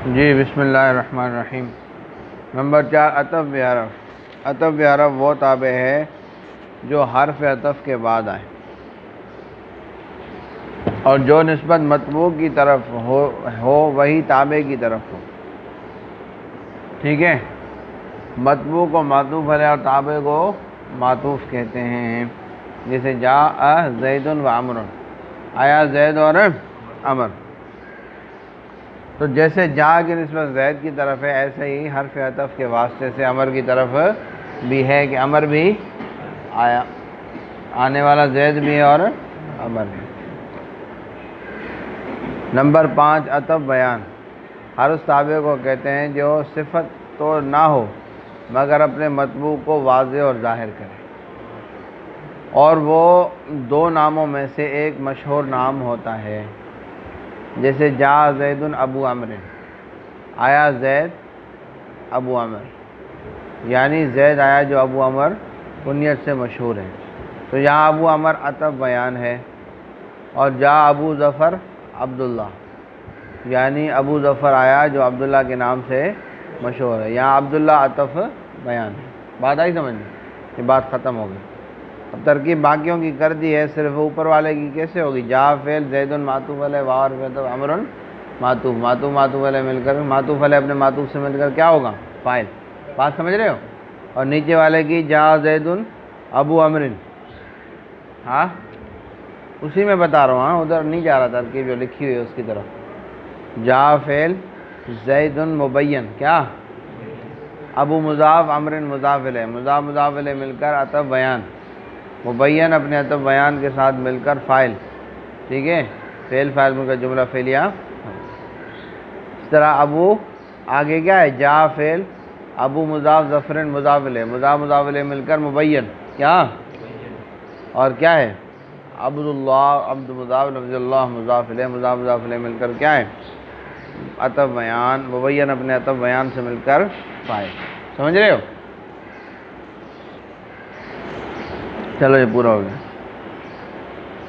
جی بسم اللہ الرحمن الرحیم۔ نمبر 4 عطف بعرف۔ عطف بعرف وہ تابع ہے جو حرف عطف کے بعد آئے اور جو نسبت مطبوع کی طرف ہو وہی تابع کی طرف ہو۔ ٹھیک ہے، مطبوع کو معطوف علیہ اور تابع کو معطوف کہتے ہیں۔ جیسے جاء زید و عمر، آیا زید اور عمر، تو جیسے جا کی نسبت زید کی طرف ہے ایسے ہی حرف عطف کے واسطے سے عمر کی طرف بھی ہے کہ عمر بھی آیا، آنے والا زید بھی ہے اور عمر بھی۔ نمبر 5 عطف بیان۔ ہر اس تابع کو کہتے ہیں جو صفت تو نہ ہو مگر اپنے مطبوع کو واضح اور ظاہر کرے، اور وہ دو ناموں میں سے ایک مشہور نام ہوتا ہے۔ جیسے جا زید ابو عمر، آیا زید ابو عمر، یعنی زید آیا جو ابو عمر کنیت سے مشہور ہے، تو یہاں ابو عمر عطف بیان ہے۔ اور جا ابو ظفر عبداللہ، یعنی ابو ظفر آیا جو عبداللہ کے نام سے مشہور ہے، یہاں عبداللہ عطف بیان ہے۔ بات آئی سمجھ میں؟ یہ بات ختم ہو گئی۔ اب ترکیب باقیوں کی کر دی ہے، صرف اوپر والے کی کیسے ہوگی؟ جا فعل، زید معطوف علیہ، واو حرف عطف، عمر معطوف، معطوف علیہ مل کر، معطوف علیہ اپنے معطوف سے مل کر کیا ہوگا؟ فاعل۔ بات سمجھ رہے ہو؟ اور نیچے والے کی جا زید ابو عمر، ہاں اسی میں بتا رہا ہوں، ہاں ادھر نہیں جا رہا ترکیب جو لکھی ہوئی ہے اس کی طرف۔ جا فعل، زید مبین، کیا؟ ابو مضاف، عمر مضاف الیہ، مضاف الیہ مل کر عطف بیان، مبین اپنے عطف بیان کے ساتھ مل کر فاعل۔ ٹھیک ہے، فعل فاعل مل کر جملہ فعلیہ۔ اس طرح ابو آگے کیا ہے؟ جا فعل، ابو مضاف، ظفر مضاف الیہ، مضاف الیہ مل کر مبین، کیا؟ اور کیا ہے؟ عبداللہ، عبد مضاف، لفظ اللہ مضاف الیہ، مضاف الیہ مل کر کیا ہے؟ عطف بیان، مبین اپنے عطف بیان سے مل کر فاعل۔ سمجھ رہے ہو؟ چلو یہ پورا ہو گیا،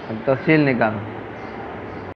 اب تفصیل نکالو۔